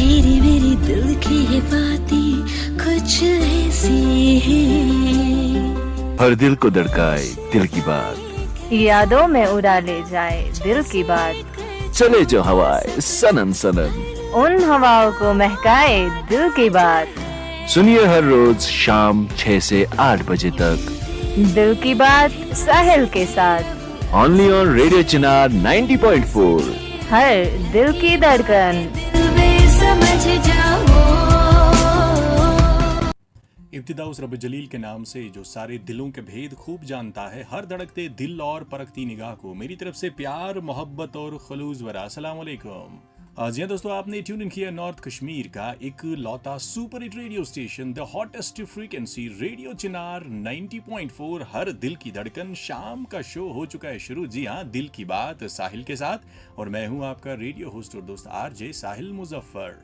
तेरी मेरी दिल की ये बातें कुछ ऐसी हैं, हर दिल को धड़काए दिल की बात, यादों में उड़ा ले जाए दिल की बात, चले जो हवाएं सनन सनन। उन हवाओं को महकाए दिल की बात। सुनिए हर रोज शाम 6 से 8 बजे तक दिल की बात साहिल के साथ, ओनली ऑन रेडियो चिनार 90.4। हर दिल की धड़कन। समझ जाओ। इब्तिदा उस रब जलील के नाम से जो सारे दिलों के भेद खूब जानता है, हर धड़कते दिल और परखती निगाह को मेरी तरफ से प्यार, मोहब्बत और खलूस वरा अस्सलाम वालेकुम। जी हाँ दोस्तों, आपने ट्यून इन किया नॉर्थ कश्मीर का एक लौता super hit radio station, the hottest frequency radio Chinar 90.4। हर दिल की धड़कन। शाम का शो हो चुका है शुरू। जी हाँ, दिल की बात साहिल के साथ, और मैं हूँ आपका रेडियो होस्ट और दोस्त आरजे साहिल मुजफ्फर।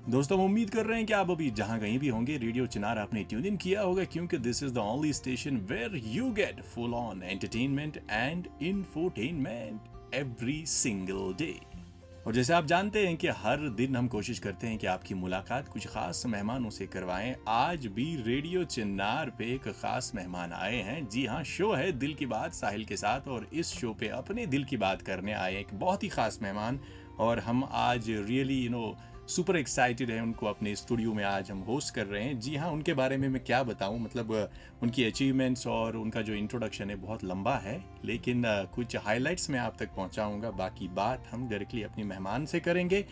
दोस्तों, हम उम्मीद कर रहे हैं कि आप अभी जहां कहीं भी होंगे रेडियो चिनार आपने ट्यून इन किया होगा, क्योंकि this is the only station where you get full on entertainment and infotainment every single day. और जैसे आप जानते हैं कि हर दिन हम कोशिश करते हैं कि आपकी मुलाकात कुछ खास मेहमानों से करवाएं। आज भी रेडियो चिन्नार पे एक खास मेहमान आए हैं। जी हाँ, शो है दिल की बात साहिल के साथ, और इस शो पे अपने दिल की बात करने आए एक बहुत ही खास मेहमान, और हम आज रियली सुपर एक्साइटेड है उनको अपने स्टूडियो में आज हम होस्ट कर रहे हैं। जी हाँ, उनके बारे में मैं क्या बताऊं, मतलब उनकी अचीवमेंट्स और उनका जो इंट्रोडक्शन है बहुत लंबा है, लेकिन कुछ हाइलाइट्स मैं आप तक पहुंचाऊंगा। बाकी बात हम डायरेक्टली अपनी मेहमान से करेंगे।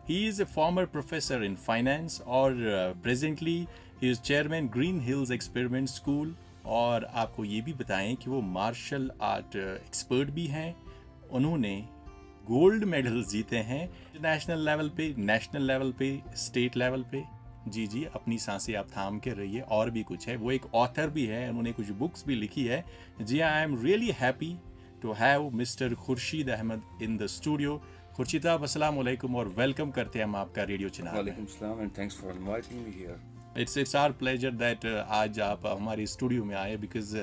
He is a former professor in finance, और presently he is chairman Green Hills experiment school, और आपको ये भी बताएं कि वो मार्शल आर्ट एक्सपर्ट भी हैं। उन्होंने गोल्ड मेडल जीते हैं इंटरनेशनल लेवल पे, नेशनल लेवल पे, स्टेट लेवल पे। जी जी, अपनी सांसें आप थाम के रहिए। और भी कुछ है, वो एक ऑथर भी है, उन्होंने कुछ बुक्स भी लिखी है। जी, I am really happy to have mister Khurshid Ahmad in the studio. Khurshid sahab, अस्सलाम वालेकुम और वेलकम करते हैं हम आपका रेडियो चिनार। वालेकुम सलाम and thanks for inviting me here. It's our pleasure that आज आप हमारे स्टूडियो में आए, because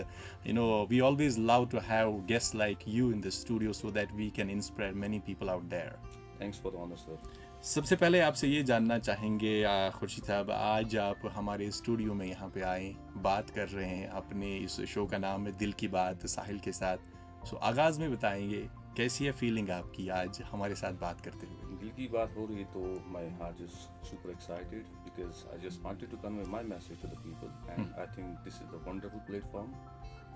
we always love to have guest like you in the studio so that we can inspire many people out there. Thanks for the honour sir. सबसे पहले आपसे ये जानना चाहेंगे खुर्शीद साहब, आज आप हमारे स्टूडियो में यहाँ पे आए, बात कर रहे हैं, अपने इस शो का नाम है दिल की बात साहिल के साथ। सो आगाज़ में बताएंगे कैसी है फीलिंग आपकी आज हमारे साथ बात करते हुए? दिल की बात हो रही है तो my heart is super excited because I just wanted to convey my message to the people and I think this is the wonderful platform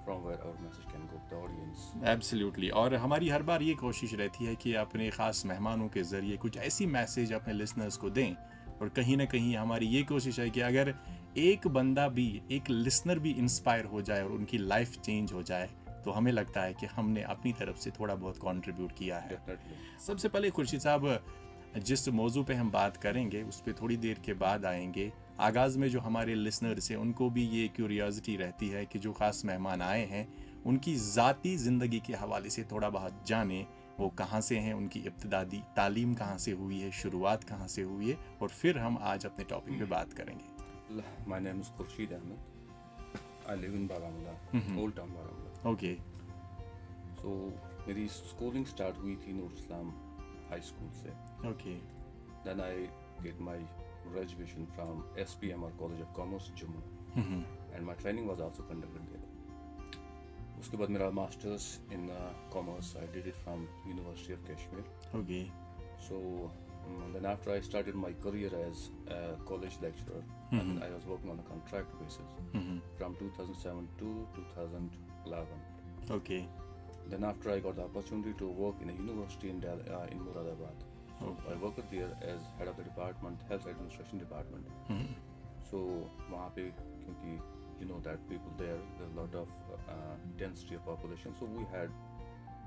from where our message can go to the audience. Absolutely. और हमारी हर बार ये कोशिश रहती है कि अपने ख़ास मेहमानों के ज़रिए कुछ ऐसी मैसेज अपने लिसनर्स को दें, और कहीं ना कहीं हमारी ये कोशिश है कि अगर एक बंदा भी, एक लिसनर भी इंस्पायर हो जाए और उनकी लाइफ चेंज हो जाए, तो हमें लगता है कि हमने अपनी तरफ से थोड़ा बहुत कंट्रीब्यूट किया है। सबसे पहले खुर्शीद साहब, जिस मौजू पे हम बात करेंगे उस पर थोड़ी देर के बाद आएंगे। आगाज़ में जो हमारे लिसनर्स हैं उनको भी ये क्यूरियोसिटी रहती है कि जो ख़ास मेहमान आए हैं उनकी ज़ाती ज़िंदगी के हवाले से थोड़ा बहुत जाने। वो कहाँ से हैं, उनकी इब्तिदाई तालीम कहाँ से हुई है, शुरुआत कहाँ से हुई है, और फिर हम आज अपने टॉपिक पे बात करेंगे। My name is Khurshid Ahmad. I live in Baramulla, old town Baramulla. Okay. So मेरी स्कूलिंग स्टार्ट हुई थी नूर इस्लाम हाई स्कूल से। Okay. Then I get my graduation from SPMR college of commerce Jammu and my training was also conducted there. उसके बाद मेरा masters in commerce I did it from university of Kashmir. Okay. So then after I started my career as a college lecturer, and I was working on a contract basis from 2007 to 2011. Okay. Then after I got the opportunity to work in a university in Moradabad. So I worked there as head of the department, health administration department. So वहाँ पे क्योंकि you know that people there's a lot of density of population. So we had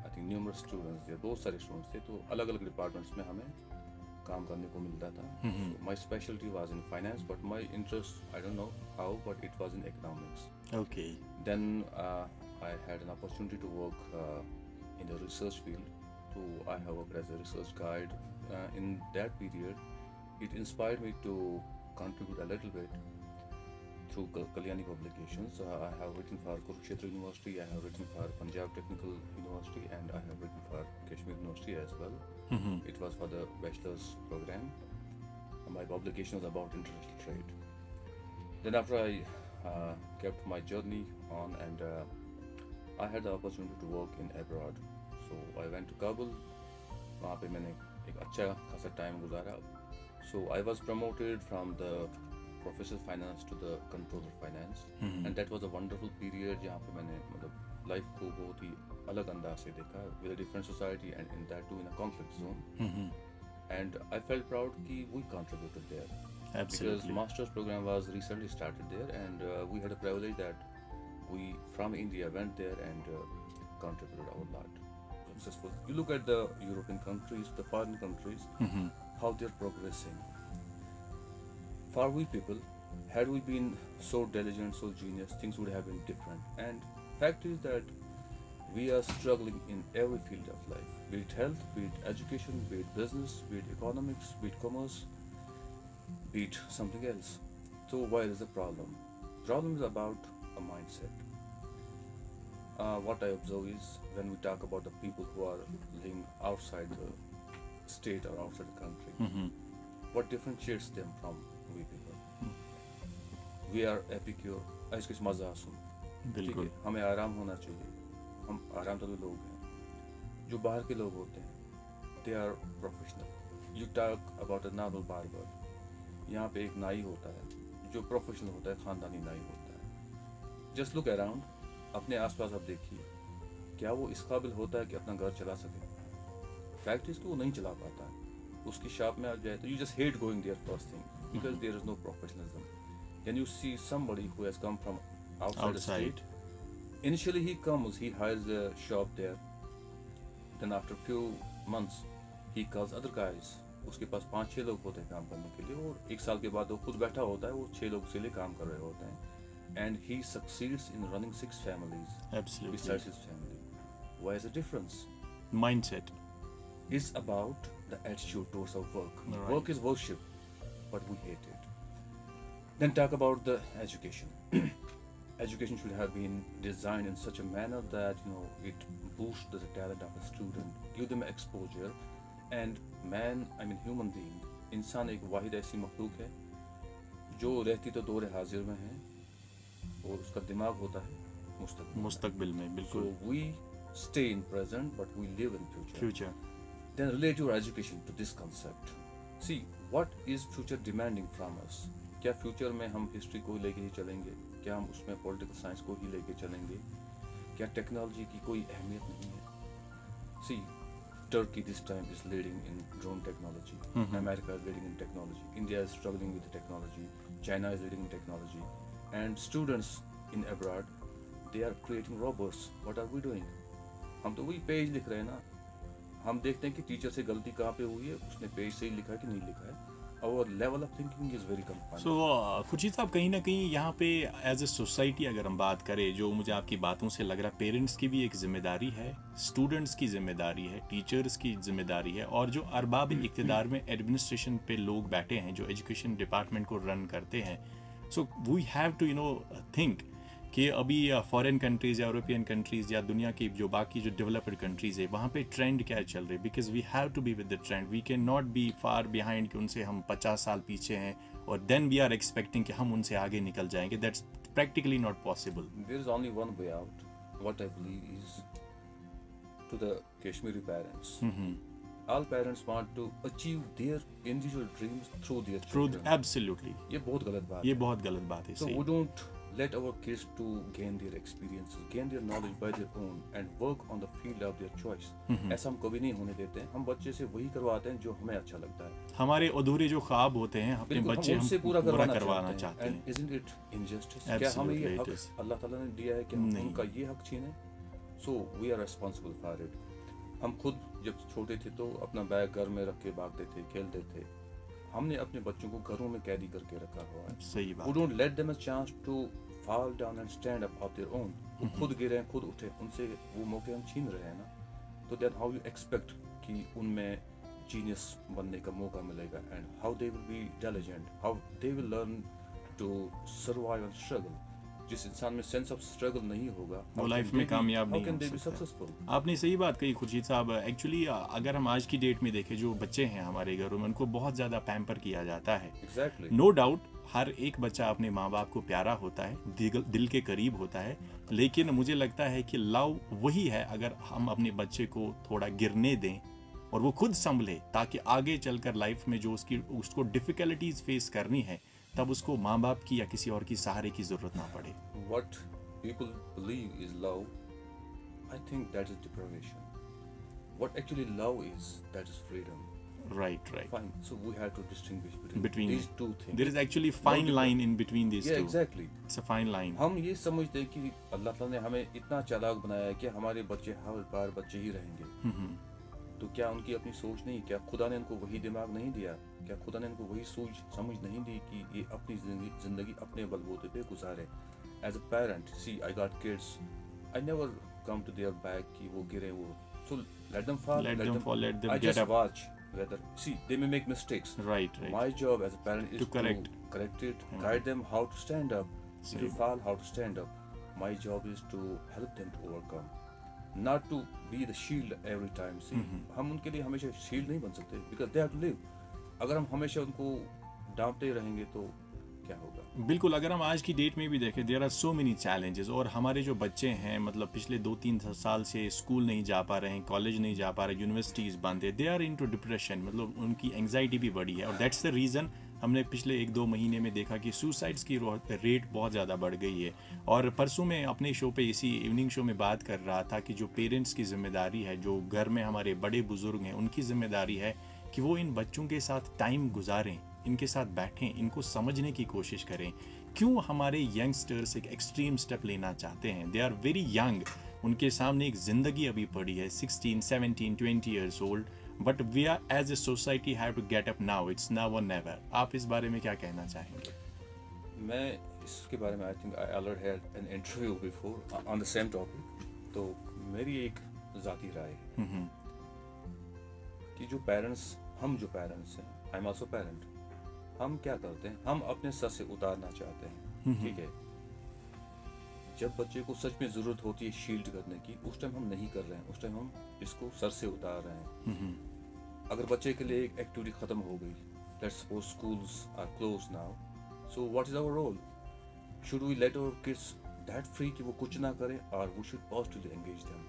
I think numerous students there, बहुत सारे students थे, तो अलग अलग departments में हमें काम करने को मिलता था. So my specialty was in finance, but my interest, I don't know how, but it was in economics. Okay. Then I had an opportunity to work in the research field. So I have worked as a research guide. In that period, it inspired me to contribute a little bit through Kalyani publications. I have written for Kurukshetra University, I have written for Punjab Technical University, and I have written for Kashmir University as well. It was for the bachelor's program. My my publication was about international trade. Then after I kept my journey on, and I had the opportunity to work in abroad. So I went to Kabul. वहाँ पे मैंने एक अच्छा खासा time गुजारा. So I was promoted from the professor finance to the controller finance, and that was a wonderful period जहाँ पे मैंने मतलब लाइफ को बहुत ही अलग अंदाज से देखा, with a different society and in that too in a conflict zone. And I felt proud कि we contributed there. Absolutely. Because master's program was recently started there, and we had a privilege that we from India went there and contributed our lot. Successful. You look at the European countries, the foreign countries, how they're progressing. For we people, had we been so diligent, so genius, things would have been different. And fact is that we are struggling in every field of life, be it health, be it education, be it business, be it economics, be it commerce, be it something else. So why is the problem? Problem is about a mindset. What I observe is when we talk about the people who are living outside the state or outside the country, what differentiates them from we people? We are epicure. ऐसे कुछ मजा सुन. ठीक है, हमें आराम होना चाहिए. हम आराम तलबी लोग हैं. जो बाहर के लोग होते हैं, they are professional. You talk about a normal barber. यहाँ पे एक नाई होता है, जो प्रोफेशनल होता है, खानदानी नाई होता है. Just look around. अपने आसपास आप देखिए, क्या वो इस काबिल होता है कि अपना घर चला सके? फैक्ट इज कि वो नहीं चला पाता है. उसकी शॉप में आप जाए तो you just hate going there first thing, because there is no professionalism. Can you see somebody who has come from outside state? Initially he comes, he hires a shop there. Then after few months he calls other guys. उसके पास 5-6 लोग होते हैं काम करने के लिए, और एक साल के बाद वो खुद बैठा होता है, वो 6 लोग उसके लिए काम कर रहे होते हैं. And he succeeds in running 6 families. Absolutely. Besides his family. Why is the difference? Mindset. It's about the attitude towards our work. Right. Work is worship, but we hate it. Then talk about the education. Education should have been designed in such a manner that it boosts the talent of a student, give them exposure. And man, I mean human being, इंसान एक वाहिद ऐसी मखलूक है जो रहती तो दौर हाजिर में है, और उसका दिमाग होता है मुस्तकबिल में. बिल्कुल. So we stay in present, but we live in future. Then relate your education to this concept. See, what is future demanding from us? क्या फ्यूचर में हम हिस्ट्री को लेके ही चलेंगे? क्या हम उसमें पॉलिटिकल साइंस को ही लेके चलेंगे? क्या टेक्नोलॉजी की कोई अहमियत नहीं है? See, Turkey this time is leading in drone technology. America is leading in technology. India is struggling with the technology. China is leading in technology. And students in abroad, they are creating robots. What are we doing? हम तो वही page लिख रहे हैं ना. हम देखते हैं कि टीचर से गलती कहाँ पे हुई है, उसने पेज से ही लिखा है कि नहीं लिखा है. Our level of thinking is very confined. So, Khurshid साहब, कहीं ना कहीं यहाँ पे एज ए सोसाइटी अगर हम बात करें, जो मुझे आपकी बातों से लग रहा है, पेरेंट्स की भी एक जिम्मेदारी है, स्टूडेंट्स की जिम्मेदारी है, टीचर्स की जिम्मेदारी है, और जो अरबाब इक़्तिदार में एडमिनिस्ट्रेशन पे लोग बैठे हैं, जो एजुकेशन डिपार्टमेंट को रन करते हैं. So we have to think कि अभी फॉरेन कंट्रीज़ या यूरोपियन कंट्रीज़ या दुनिया की जो बाकी जो डेवलप्ड कंट्रीज़ है, वहाँ पे ट्रेंड क्या चल रही है. Because we have to be with the trend. We can not be far behind कि उनसे हम 50 साल पीछे हैं और देन वी आर एक्सपेक्टिंग कि हम उनसे आगे निकल जाएंगे. That's practically not possible. There is only one way out. What I believe is to the Kashmiri parents. All parents want to achieve their individual dreams through their children. Absolutely. ये बहुत गलत बात ये है. बहुत गलत बात है. So सही. we don't let our kids to gain their experiences, gain their knowledge by their own, and work on the field of their choice. ऐसा हम कभी नहीं होने देते हैं. हम बच्चे से वही करवाते हैं जो हमें अच्छा लगता है. हमारे अधूरे जो ख्वाब होते हैं अपने बच्चे हम उनसे पूरा करवाना चाहते हैं. And isn't it injustice? क्या हमें ये हक अल्लाह ताला ने दिया है कि हम उनका ये हक छीने? So we are responsible for it. हम खुद जब छोटे थे तो अपना बैग घर में रख के भागते थे, खेलते थे. हमने अपने बच्चों को घरों में कैदी करके रखा हुआ है. सही बात. We don't let them a chance to fall down and stand up of their own. वो खुद गिरे, खुद उठे, उनसे वो मौके हम छीन रहे हैं ना. तो then how you expect कि उनमें जीनियस बनने का मौका मिलेगा, and how they will be diligent, how they will learn to survive and struggle. जिस इंसान में सेंस ऑफ स्ट्रगल नहीं होगा, वो लाइफ में कामयाब नहीं कैन दे बी हो सकता। सक्सेसफुल? आपने सही बात कही खुर्शीद साहब। एक्चुअली अगर हम आज की डेट में देखें, जो बच्चे हैं हमारे घरों में, उनको बहुत ज़्यादा पैम्पर किया जाता है। एग्जैक्टली। नो डाउट हर एक बच्चा अपने माँ बाप को प्यारा होता है, दिल के करीब होता है, लेकिन मुझे लगता है कि लव वही है अगर हम अपने बच्चे को थोड़ा गिरने दें और वो खुद संभले, ताकि आगे चलकर लाइफ में जो उसको डिफिकल्टीज फेस करनी है, तब उसको माँ बाप की या किसी और की सहारे की जरूरत ना पड़े। What people believe is love, I think that is deprivation. What actually love is, that is freedom. Right. Fine. So we have to distinguish Between these two things. there is actually fine line in between these Yeah, two. exactly. It's a fine line. हम ये समझते हैं कि अल्लाह ताला ने हमें इतना चालाक बनाया है कि हमारे बच्चे हर बार बच्चे ही रहेंगे। तो क्या उनकी अपनी सोच नहीं? क्या खुदा ने उनको वही दिमाग नहीं दिया? क्या खुदा ने उनको वही सोच समझ नहीं दी कि ये अपनी जिंदगी अपने बलबूते पे गुजारे? As a parent, see, I got kids. I never come to their back कि वो गिरे वो. So let them fall. Let them fall, let them I get just up. watch whether. See, they may make mistakes. Right. My job as a parent is To correct. correct it, guide them how to stand up. If Same. you fall, how to stand up. My job is to help them to overcome, not to be the shield every time. See, हम उनके लिए हमेशा shield नहीं बन सकते because they have to live. अगर हम हमेशा उनको डांटते रहेंगे तो क्या होगा? बिल्कुल। अगर हम आज की डेट में भी देखें, there are so many challenges, और हमारे जो बच्चे हैं, मतलब पिछले 2-3 साल से स्कूल नहीं जा पा रहे हैं, कॉलेज नहीं जा पा रहे, यूनिवर्सिटीज़ बंद है, दे आर इनटू डिप्रेशन, मतलब उनकी एंग्जाइटी भी बढ़ी है। और दैट्स द रीज़न हमने पिछले 1-2 महीने में देखा कि सुसाइड्स की रेट बहुत ज़्यादा बढ़ गई है। और परसों मैं अपने शो पे, इसी इवनिंग शो में बात कर रहा था कि जो पेरेंट्स की जिम्मेदारी है, जो घर में हमारे बड़े बुजुर्ग हैं, उनकी जिम्मेदारी है कि वो इन बच्चों के साथ टाइम गुजारें, इनके साथ बैठें, इनको समझने की कोशिश करें। क्यों हमारे यंगस्टर्स एक एक्सट्रीम स्टेप लेना चाहते हैं? दे आर वेरी यंग, उनके सामने एक ज़िंदगी अभी पड़ी है, 16, 17, 20 years old, but we are as a society have to get up now, it's now or never. आप इस बारे में क्या कहना चाहेंगे? मैं इसके बारे में I think I already had an interview before on the same topic. तो मेरी एक ज़ाती राय है कि जो पेरेंट्स, हम जो पेरेंट्स हैं, आई एम आल्सो पेरेंट, हम क्या करते हैं, हम अपने सर से उतारना चाहते हैं, ठीक है। जब बच्चे को सच में ज़रूरत होती है शील्ड करने की, उस टाइम हम नहीं कर रहे हैं, उस टाइम हम इसको सर से उतार रहे हैं। अगर बच्चे के लिए एक एक्टिविटी ख़त्म हो गई, let's suppose schools are close now, so what is our role? Should we let our kids that free कि वो कुछ ना करें, और we should positively engage them,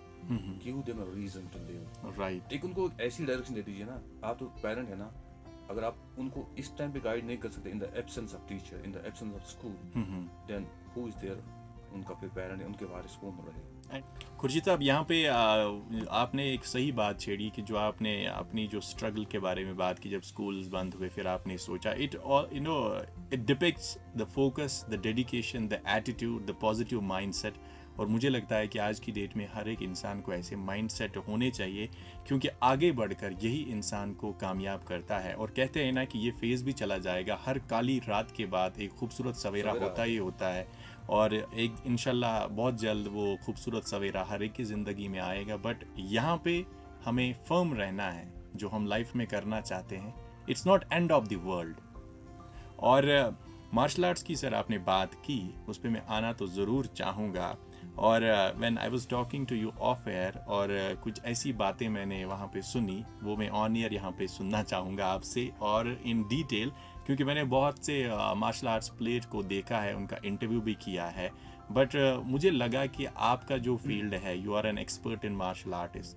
give them a reason to live. Right. एक उनको ऐसी डायरेक्शन दे दीजिए ना, आप तो पेरेंट है ना, अगर आप उनको इस टाइम पे गाइड नहीं कर सकते, in the absence of teacher, in the absence of school, then who is there? उनका फिर पेरेंट, उनके वारिस कौन रहे? खुर्शीद साहब, यहाँ पे आपने एक सही बात छेड़ी कि जो आपने अपनी जो स्ट्रगल के बारे में बात की, जब स्कूल्स बंद हुए, फिर आपने सोचा, it depicts the focus, the dedication, the attitude, the positive mindset. और मुझे लगता है कि आज की डेट में हर एक इंसान को ऐसे माइंडसेट होने चाहिए, क्योंकि आगे बढ़कर यही इंसान को कामयाब करता है। और कहते हैं ना कि ये फेज़ भी चला जाएगा, हर काली रात के बाद एक खूबसूरत सवेरा होता ही होता है, और एक इंशाल्लाह बहुत जल्द वो खूबसूरत सवेरा हर एक की ज़िंदगी में आएगा। बट यहाँ पे हमें फर्म रहना है जो हम लाइफ में करना चाहते हैं। It's not end of the world. और मार्शल आर्ट्स की सर आपने बात की, उस पर मैं आना तो ज़रूर चाहूँगा। और when I was talking to you off air, और कुछ ऐसी बातें मैंने वहाँ पे सुनी, वो मैं ऑन एयर यहाँ पे सुनना चाहूँगा आपसे, और इन डिटेल, क्योंकि मैंने बहुत से मार्शल आर्ट्स प्लेयर को देखा है, उनका इंटरव्यू भी किया है। बट मुझे लगा कि आपका जो फील्ड है, you are an expert in martial artist,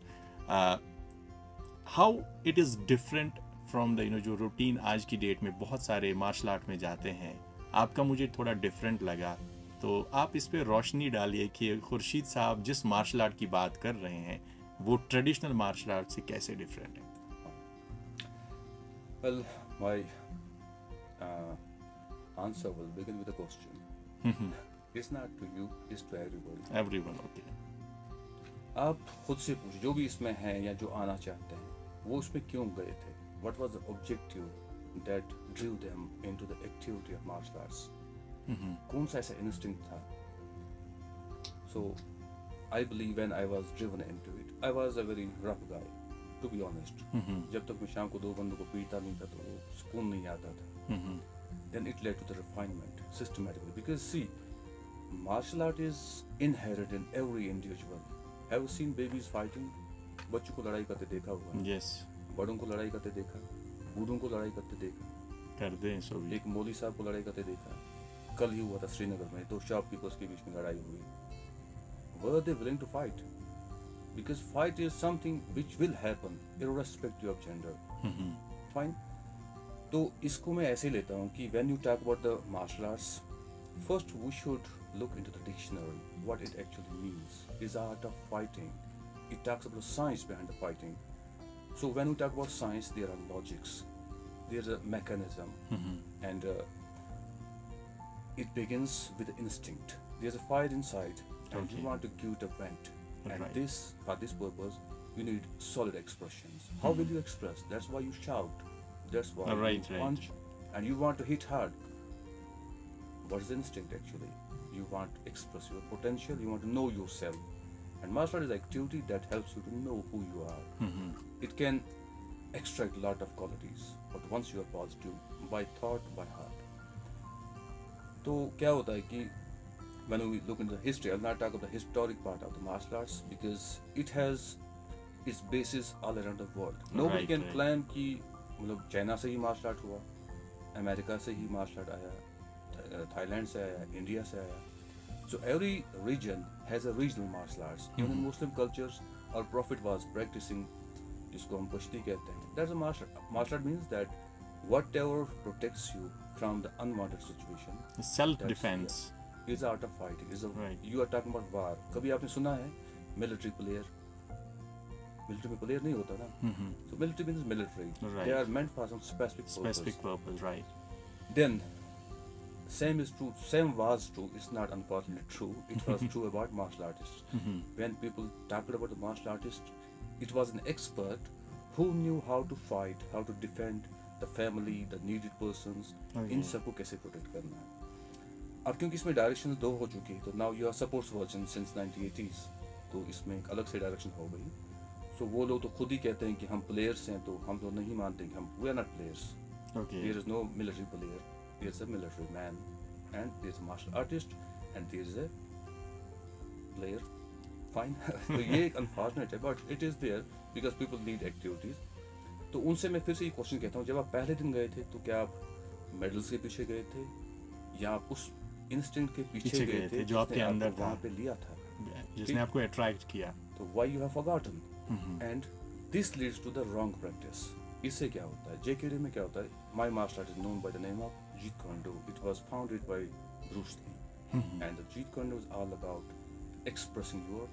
how it is different from the जो रूटीन आज की डेट में बहुत सारे मार्शल आर्ट में जाते हैं, आपका मुझे थोड़ा डिफरेंट लगा। तो आप इस पे रोशनी डालिए कि खुर्शीद साहब जिस मार्शल आर्ट की बात कर रहे हैं, वो ट्रेडिशनल मार्शल आर्ट से कैसे डिफरेंट है? Well, my answer will begin with a question. It's not to you, it's to everybody. Everyone, okay. आप खुद से पूछिए, जो भी इसमें हैं या जो आना चाहते हैं, वो उसमें क्यों गए थे? What was the objective that drew them into the activity of martial arts? कौन सा ऐसा instinct था? So, I believe when I was driven into it, I was a very rough guy, to be honest. जब तक मैं शाम को 2 बंदों को पीटता नहीं था, तो वो सुकून नहीं आता था. Then it led to the refinement systematically. Because see, martial art is inherent in every individual. Have you seen babies fighting? बच्चों को लड़ाई करते देखा होगा, यस, बड़ों को लड़ाई करते देखा, बूढ़ों को लड़ाई करते देखा, करते हैं सो भी। एक मौलवी साहब को लड़ाई करते देखा। कल ही हुआ था श्रीनगर में, दो शॉपकीपर्स के बीच में लड़ाई हुई। Were they willing to fight? Because fight is something which will happen irrespective of gender. Fine. तो इसको मैं ऐसे लेता हूँ कि when you talk about the martial arts, first we should look into the dictionary, what it actually means. Is art of fighting. It talks about the science behind the fighting. So when we talk about science, there are logics, there's a mechanism, and it begins with the instinct. There's a fire inside, and Okay. you want to give it a vent. And Right. this, for this purpose, you need solid expressions. How will you express? That's why you shout. That's why Right, you right. punch, and you want to hit hard. What is the instinct actually? You want to express your potential. You want to know yourself. And martial art is an activity that helps you to know who you are. It can extract a lot of qualities, but once you are positive, by thought, by heart. तो क्या होता है कि when we look into the history, I'll not talk about the historic part of the martial arts because it has its basis all around the world. Nobody Right, can right. claim कि मतलब China से ही martial art हुआ, America से ही martial art आया, Thailand से आया, India से आया. So every region has a regional martial arts. Even in Muslim cultures, our Prophet was practicing जिसको हम कुश्ती कहते हैं. That's a martial art. Martial art means that whatever protects you from the unwanted situation. Self That's- defence. Is art of fighting. Is a Right. You are talking about war. कभी आपने सुना है military player? Military में player नहीं होता ना. So military means military. Right. They are meant for some specific purpose. Specific purpose, right. Then, same is true. Same was true. It's not unfortunately true. It was true about martial artists. When people talked about the martial artist, it was an expert who knew how to fight, how to defend the family, the needed persons. इन सबको कैसे protect करना है. अब क्योंकि इसमें direction दो हो चुकी है, तो now you are supports version since 1980s, तो इसमें एक अलग से डायरेक्शन हो गई. सो वो लोग तो खुद ही कहते हैं कि हम प्लेयर्स हैं, तो हम तो नहीं मानते कि हम we are not players. Okay, There is no military player. There is a military man, and there is a martial artist, and there is a player. Fine. तो ये एक unfortunate है, but it is there because people need activities. तो उनसे मैं फिर से ये क्वेश्चन कहता हूँ, जब आप पहले दिन गए थे, तो क्या आप मेडल्स के पीछे गए थे, या आप उस इंस्टिंक्ट के पीछे गए थे जो आपके जिसने अंदर आपको था, वहाँ पे लिया था? जिसने आपको अट्रैक्ट किया। तो why you have forgotten, and this leads to the wrong practice. इससे क्या होता है? JKD में क्या होता है? My martial art is known by the name of Jeet Kune Do. It was founded by Bruce Lee, and the Jeet Kune Do is all about expressing your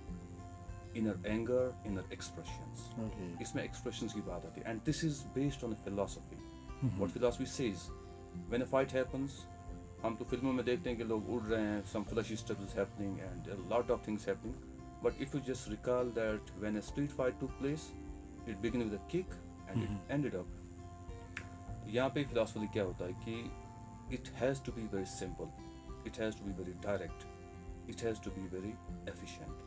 inner anger, inner expressions. Okay, इसमें expressions की बात आती है, and this is based on a philosophy. What philosophy says, when a fight happens, हम तो फिल्मों में देखते हैं कि लोग उड़ रहे हैं, some flashy stuff is happening and a lot of things happening. But if you just recall that when a street fight took place, it began with a kick and it ended up. यहाँ पे philosophy क्या होता है कि it has to be very simple, it has to be very direct, it has to be very efficient.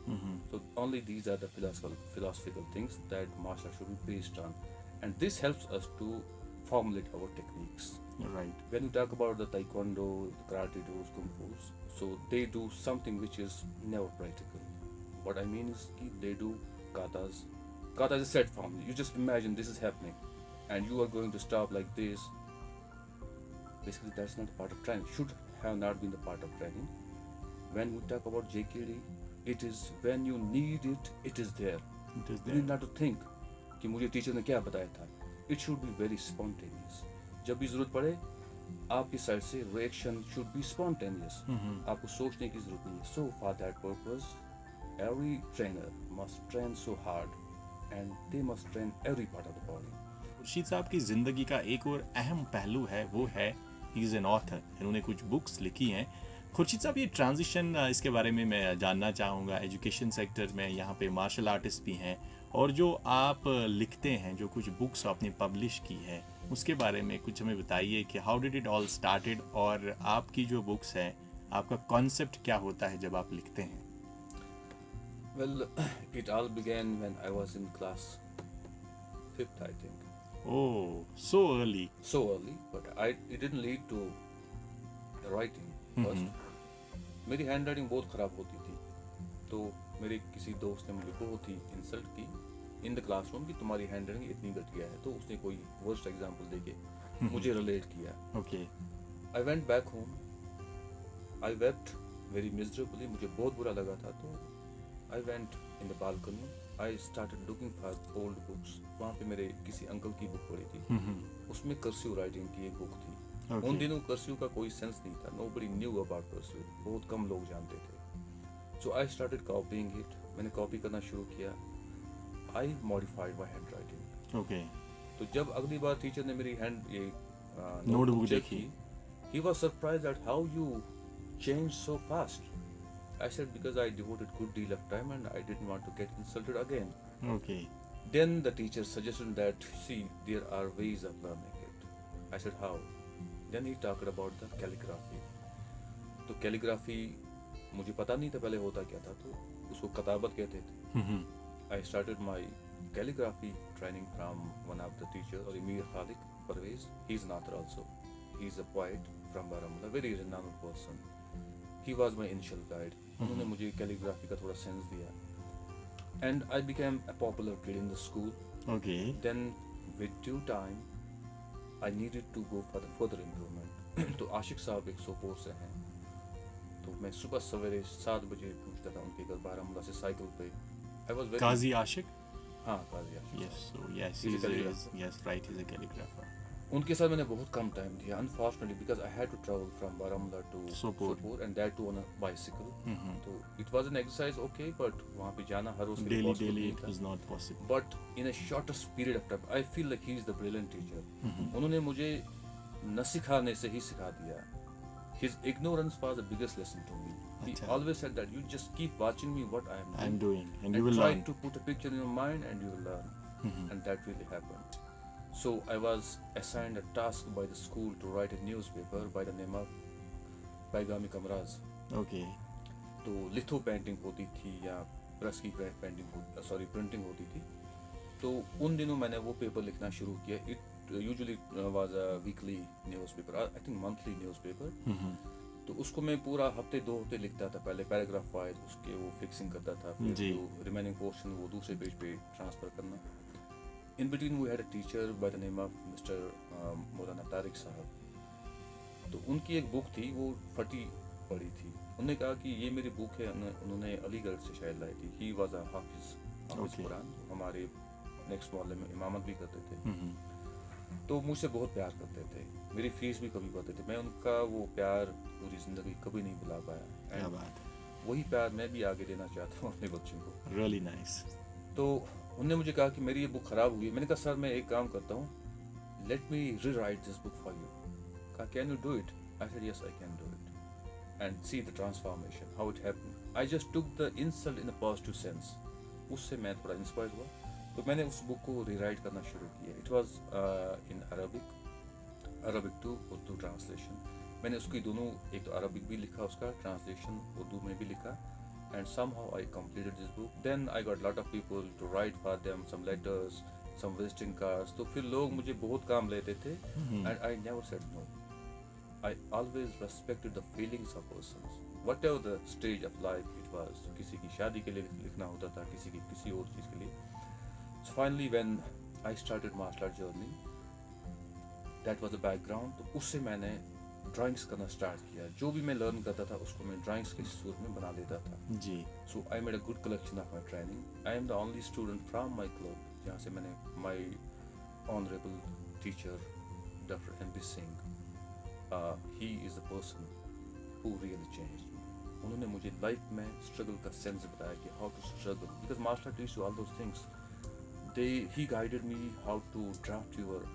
So only these are the philosophical things that martial art should be based on, and this helps us to formulate our techniques. Right. When you talk about the taekwondo, the karate do's, kung fu's, so they do something which is never practical. What I mean is कि they do katas. Kata is a set form. You just imagine this is happening, and you are going to stop like this. Basically, that's not a part of training. Should have not been the part of training. When we talk about JKD, it is when you need it, it is there. It is You need not to think कि मुझे teacher ने क्या बताया था. It should be very spontaneous. जब भी जरूरत पड़े, आपकी साइड से रिएक्शन शुड बी स्पॉन्टेनियस. आपको सोचने की जरूरत नहीं है. So for that purpose every trainer must train so hard and they must train every part of the body. Khurshid साहब की जिंदगी का एक और अहम पहलू है, वो है ही इज एन ऑथर। इन्होंने कुछ बुक्स लिखी हैं। खुर्शीद साहब, ये ट्रांजिशन, इसके बारे में मैं जानना चाहूँगा। एजुकेशन सेक्टर में यहाँ पे मार्शल आर्टिस्ट भी हैं, और जो आप लिखते हैं, जो कुछ बुक्स आपने पब्लिश की है, उसके बारे में कुछ हमें बताइए कि how did it all started, और आपकी जो बुक्स हैं, आपका कॉन्सेप्ट क्या होता है जब आप लिखते हैं? Well, it all began when I was in class 5th, I think. Oh, so early. So early, but it didn't lead to writing first. मेरी हैंड राइटिंग बहुत ख़राब होती थी, तो मेरे किसी दोस्त ने मुझे बहुत ही इंसल्ट की इन द क्लासरूम कि तुम्हारी हैंड राइटिंग इतनी घटिया है, तो उसने कोई वर्स्ट एग्जाम्पल देके मुझे रिलेट किया। Okay. I went back home, I wept very miserably, मुझे बहुत बुरा लगा था। तो I went in the balcony, I started looking for old books. वहाँ पे मेरे किसी अंकल की बुक पड़ी थी, उसमें कर्सिव राइटिंग की एक बुक थी। Okay. उन दिनों कर्सिव का कोई सेंस नहीं था, नोबडी न्यू अबाउट कर्सिव, बहुत कम लोग जानते थे। So I started copying it, मैंने कॉपी करना शुरू किया। I modified my hand writing. Okay. तो जब अगली बार टीचर ने मेरी हैंड ये नोटबुक चेक देखी, की, he was surprised at how you changed so fast. I said because I devoted good deal of time and I didn't want to get insulted again. Okay. Then the teacher suggested that, see, there are ways of learning it. I said, how? Then he talked about the calligraphy. तो calligraphy मुझे पता नहीं था पहले होता क्या था, तो उसको कताबत कहते थे। I started my calligraphy training from one of the teachers, Amir Khalik Parvez. He's an author also. He's a poet from Baramulla, very renowned person. He was my initial guide. उन्होंने मुझे calligraphy का थोड़ा sense दिया. And I became a popular kid in the school. Okay. Then with due time, I needed to go for the further improvement. तो आशिक साहब 104 से हैं, तो मैं सुबह सवेरे 7 बजे पहुंचता था उनके घर बारामूला से साइकिल पे। I was very काजी आशिक। हाँ, काजी आशिक। Yes, so yes, He's a he's calligrapher. yes, right, he's a calligrapher. उनके साथ मैंने बहुत कम टाइम दिया, unfortunately, because I had to travel from Baramulla to Sopore. and that too on a bicycle. तो it was an exercise, okay, but वहाँ पे जाना हर रोज के लिए possible Daily नहीं it था। was not possible. But in a shortest period of time, I feel like he is the brilliant teacher. उन्होंने मुझे न सिखाने से ही सिखा दिया। His ignorance was the biggest lesson to me. He अच्छा। always said that you just keep watching me what I am I'm doing, and and you will try learn. to put a picture in your mind and you will learn. And that really happened. So I was assigned a task by the school to write a newspaper by the name of Paigami Kamraz. Okay. तो litho painting होती थी या press की printing होती थी। तो उन दिनों मैंने वो पेपर लिखना शुरू किया। It usually was a weekly newspaper, I think monthly newspaper. तो उसको मैं पूरा हफ्ते 2 हफ्ते लिखता था। पहले पैराग्राफ वाइज उसके वो फिक्सिंग करता था, फिर जी। जो रिमेनिंग पोर्शन वो दूसरे पेज पे ट्रांसफर करना। In between we had a teacher by the name of mister Maulana Tariq साहब। तो उनकी एक बुक थी, वो फटी पड़ी थी। उन्होंने कहा कि ये मेरी बुक है, उन्होंने अलीगढ़ से शायद लाई थी। He was a Hafiz Okay. Quran, हमारे नेक्स्ट मोहल्ले में इमामत भी करते थे। तो मुझसे बहुत प्यार करते थे, मेरी फीस भी कभी भरते थे। मैं उनका वो प्यार पूरी जिंदगी कभी नहीं भुला पाया। क्या And बात है। वही प्यार मैं भी आगे देना चाहता हूँ अपने बच्चों को। Really nice. तो उन्होंने मुझे कहा कि मेरी ये बुक खराब हुई है। मैंने कहा सर मैं एक काम करता हूँ, let me rewrite this book for you. कहा can you do it? I said yes I can do it and see the transformation how it happened. I just took the insult in a positive sense. उससे मैं थोड़ा inspire हुआ, तो मैंने उस book को rewrite करना शुरू किया। It was in Arabic to Urdu translation. मैंने उसकी दोनों, एक तो अरबिक भी लिखा, उसका ट्रांसलेशन उर्दू में भी लिखा। And somehow I completed this book. Then I got lot of people to write for them, some letters, some visiting cards. तो फिर लोग मुझे बहुत काम लेते थे, and I never said no. I always respected the feelings of persons, whatever the stage of life it was. किसी की शादी के लिए लिखना होता था, किसी की किसी और चीज़ के लिए। So finally when I started martial art journey, that was the background. तो उससे मैंने ड्राइंग्स करना स्टार्ट किया। जो भी मैं लर्न करता था उसको मैं ड्राइंग्स के सूरत में बना देता था। जी। So I made a good collection of my training. I am the only student from my club जहाँ से मैंने my honourable teacher doctor M P Singh, he is the person who really changed. उन्होंने मुझे लाइफ में struggle का sense बताया कि how to struggle, because master teach you all those things. He guided me how to draft your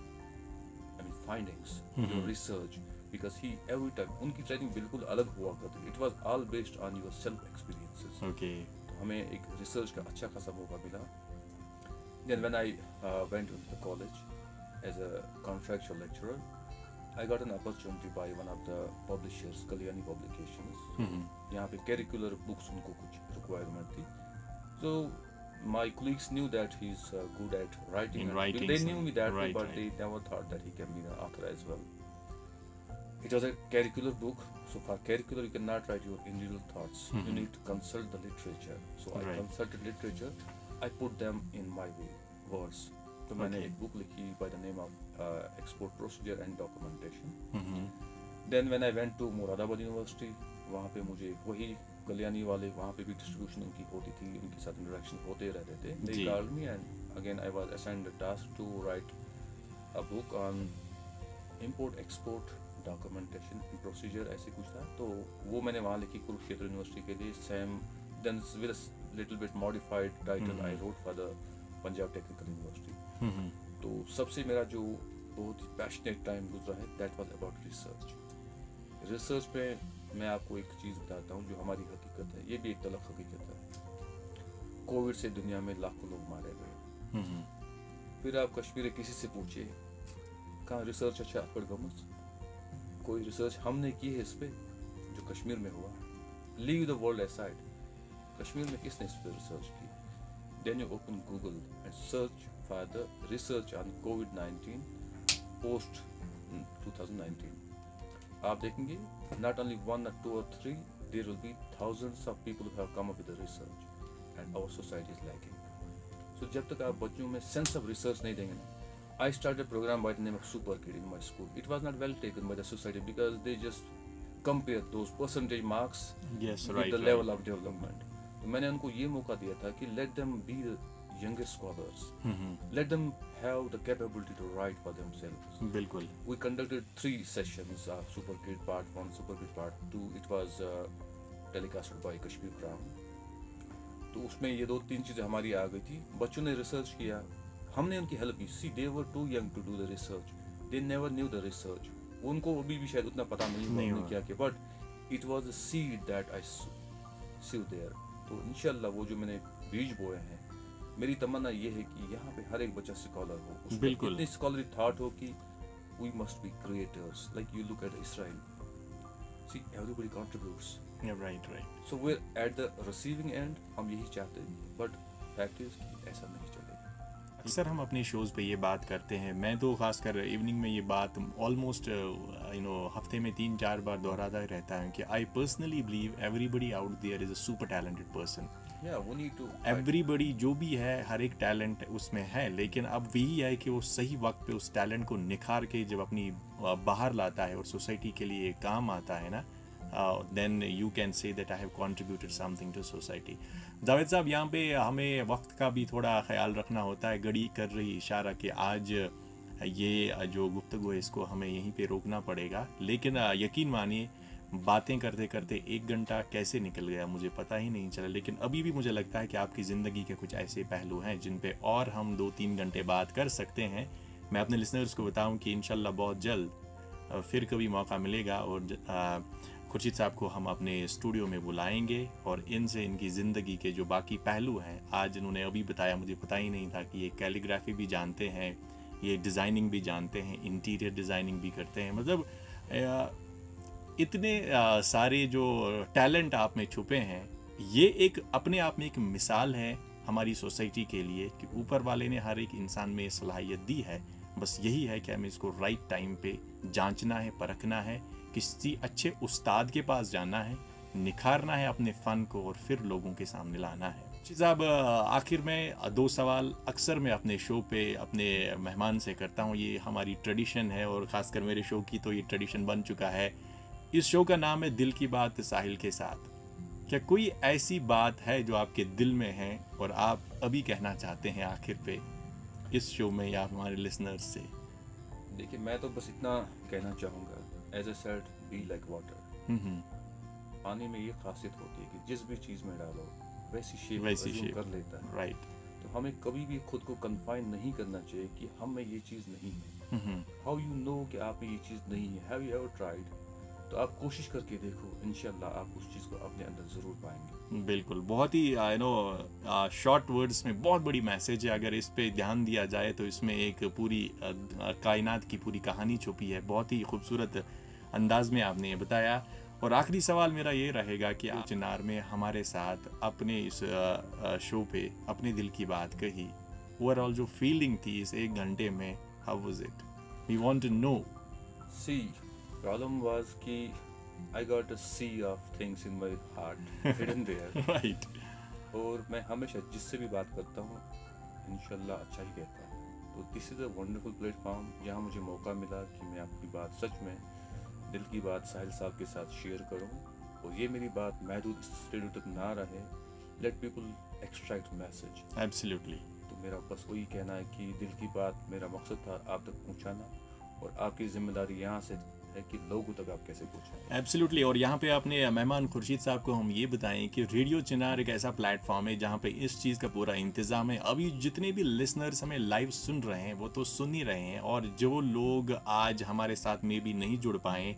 findings, your research, because he every time उनकी training बिल्कुल अलग हुआ करती थी। It was all based on your self experiences. Okay. तो हमें एक research का अच्छा खासा मौका मिला। Then when I went to the college as a contractual lecturer, I got an opportunity by one of the publishers, Kalyani Publications. यहाँ पे curricular books उनको कुछ requirement थी। So my colleagues knew that he's good at writing. In writing, They knew me that way, right, but right. they never thought that he can be an author as well. It was a curricular book. So for curricular, you cannot write your individual thoughts. You need to consult the literature. So I Right. consulted literature. I put them in my way, words. तो मैंने एक book लिखी by the name of Export Procedure and Documentation. Then when I went to Moradabad University, वहाँ पे मुझे वही कल्याणी वाले वहाँ पे भी डिस्ट्रीब्यूशन उनकी होती थी, उनके साथ इंटरेक्शन होते रहते थे. They ji. called me and again I was assigned the task to write a book on import export documentation and procedure ऐसे कुछ था. तो वो मैंने वहाँ लिखी कुरुक्षेत्र यूनिवर्सिटी के लिए. Same then with a little bit modified title I wrote for the Punjab Technical University. तो सबसे मेरा जो बहुत ही पैशनेट टाइम गुजरा है that was about research. Research पे मैं आपको एक चीज़ बताता हूँ जो हमारी हकीकत है. ये भी एक तलख हकीकत है. कोविड से दुनिया में लाखों लोग मारे गए. फिर आप कश्मीर किसी से पूछिए कहाँ रिसर्च अच्छा पर गमस कोई रिसर्च हमने की है इस पे जो कश्मीर में हुआ. Leave the world aside. Kashmir में किसने इस पे रिसर्च की? Then you open Google and search for the research on कोविड-19 पोस्ट 2019. आप देखेंगे not only one or two or three, there will be thousands of people who have come up with the research and our society is lacking. So जब तक आप बच्चों में sense of research नहीं देंगे ना. I started a program by the name of Super Kid in my school. It was not well taken by the society because they just compare those percentage marks Yes, with right, the right. level of development. तो मैंने उनको ये मौका दिया था कि let them be the younger scholars. Let them have the capability to write for themselves. बिल्कुल. We conducted 3 sessions of Super Kid Part 1, Super Kid Part 2. It was telecasted by Kashmir Crown. तो उसमें ये 2-3 चीज़ें हमारी आ गई थी. बच्चों ने रिसर्च किया, हमने उनकी हेल्प की. See, they were too young to do the research. They never knew the research. उनको अभी भी शायद उतना पता नहीं हुआ क्या किया. But it was a seed that I sowed there. तो इंशाल्लाह वो जो मैंने बीज बोए हैं, मेरी तमन्ना ये है कि यहाँ पे हर एक बच्चा स्कॉलर हो. उसमें बिल्कुल. इतनी स्कॉलरी थॉट हो कि we must be creators. Like you look at Israel. See, everybody contributes. Yeah, right, right. So we're at the receiving end. हम यही चाहते हैं. But fact is कि ऐसा नहीं चलेगा. अक्सर हम अपने शोज़ पे ये बात करते हैं. मैं तो खासकर इवनिंग में ये बात ऑलमोस्ट हफ्ते में 3-4 बार दोहराता रहता है कि I personally believe everybody out there is a super talented person. Yeah, we need to. Everybody जो भी है, हर एक टैलेंट उसमें है, लेकिन अब वही है कि वो सही वक्त पे उस टैलेंट को निखार के जब अपनी बाहर लाता है और सोसाइटी के लिए काम आता है ना, then you can say that I have contributed something to society. Javed साहब, यहाँ पे हमें वक्त का भी थोड़ा ख्याल रखना होता है. घड़ी कर रही इशारा कि आज ये जो गुफ्तगू है इसको हमें यहीं पे रोकना पड़ेगा. लेकिन यकीन मानिए बातें करते करते 1 घंटा कैसे निकल गया मुझे पता ही नहीं चला. लेकिन अभी भी मुझे लगता है कि आपकी ज़िंदगी के कुछ ऐसे पहलू हैं जिन पे और हम 2-3 घंटे बात कर सकते हैं. मैं अपने लिसनर्स को बताऊं कि इंशाल्लाह बहुत जल्द फिर कभी मौका मिलेगा और खुर्शीद साहब को हम अपने स्टूडियो में बुलाएंगे और इनसे इनकी ज़िंदगी के जो बाकी पहलू हैं, आज इन्होंने अभी बताया, मुझे पता ही नहीं था कि ये कैलीग्राफी भी जानते हैं, ये डिज़ाइनिंग भी जानते हैं, इंटीरियर डिज़ाइनिंग भी करते हैं. मतलब इतने सारे जो टैलेंट आप में छुपे हैं, ये एक अपने आप में एक मिसाल है हमारी सोसाइटी के लिए कि ऊपर वाले ने हर एक इंसान में सलाहियत दी है. बस यही है कि हमें इसको राइट टाइम पे जांचना है, परखना है, किसी अच्छे उस्ताद के पास जाना है, निखारना है अपने फ़न को और फिर लोगों के सामने लाना है. साहब, आखिर में 2 सवाल अक्सर मैं अपने शो पे अपने मेहमान से करता हूँ. ये हमारी ट्रेडिशन है और ख़ासकर मेरे शो की तो ये ट्रेडिशन बन चुका है. इस शो का नाम है दिल की बात साहिल के साथ. क्या कोई ऐसी बात है जो आपके दिल में है और आप अभी कहना चाहते हैं आखिर पे इस शो में या हमारे लिसनर्स से? देखिए, मैं तो बस इतना कहना चाहूँगा, as a said be like water. पानी में ये खासियत होती है कि जिस भी चीज़ में डालो वैसी शेप कर लेता है. राइट. तो हमें कभी भी खुद को कन्फाइन नहीं करना चाहिए कि हम में ये चीज़ नहीं है. हाउ यू नो कि आप में ये चीज़ नहीं है? Have you ever tried? तो आप कोशिश करके देखो, इंशाल्लाह आप उस चीज़ को अपने अंदर ज़रूर पाएंगे. बिल्कुल. बहुत ही शॉर्ट वर्ड्स में बहुत बड़ी मैसेज है. अगर इस पे ध्यान दिया जाए तो इसमें एक पूरी कायनात की पूरी कहानी छुपी है. बहुत ही खूबसूरत अंदाज में आपने ये बताया. और आखिरी सवाल मेरा ये रहेगा कि आप चिनार में हमारे साथ अपने इस शो पे अपने दिल की बात कही, ओवरऑल जो फीलिंग थी इस 1 घंटे में, how was it? We want to know. See, problem was कि I got a sea of things in my heart hidden there, right. और मैं हमेशा जिससे भी बात करता हूँ इंशाल्लाह अच्छा ही कहता हूँ। तो this is a wonderful platform जहाँ मुझे मौका मिला कि मैं अपनी बात सच में दिल की बात साहिल साहब के साथ शेयर करूँ, और ये मेरी बात महदूद स्टेडियो तक ना रहे, let people extract message. Absolutely. तो मेरा बस वही कहना है कि दिल की बात मेरा मकसद था आप तक पहुँचाना, और आपकी जिम्मेदारी यहाँ से है कि लोगों तक आप कैसे पहुँचाएं। एब्सोल्युटली। और यहाँ पे आपने मेहमान खुर्शीद साहब को हम ये बताएं कि रेडियो चिनार एक ऐसा प्लेटफॉर्म है जहाँ पे इस चीज़ का पूरा इंतज़ाम है। अभी जितने भी लिसनर्स हमें लाइव सुन रहे हैं वो तो सुन ही रहे हैं, और जो लोग आज हमारे साथ में भी नहीं जुड़ पाए,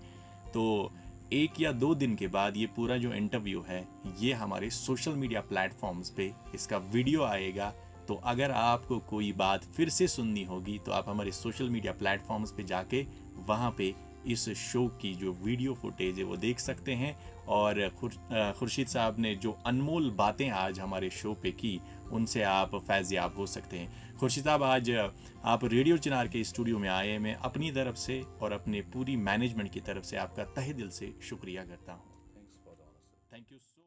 तो 1 या 2 दिन के बाद ये पूरा जो इंटरव्यू है ये हमारे सोशल मीडिया प्लेटफॉर्म्स पे इसका वीडियो आएगा। तो अगर आपको कोई बात फिर से सुननी होगी तो आप हमारे सोशल मीडिया प्लेटफॉर्म्स पे जाके वहाँ पे इस शो की जो वीडियो फुटेज है वो देख सकते हैं। और खुर्शीद साहब ने जो अनमोल बातें आज हमारे शो पे की उनसे आप फैज़याब हो सकते हैं। खुर्शीद साहब, आज आप रेडियो चिनार के स्टूडियो में आए, मैं अपनी तरफ से और अपने पूरी मैनेजमेंट की तरफ से आपका तहे दिल से शुक्रिया करता हूँ। Thanks for the honour. Thank you so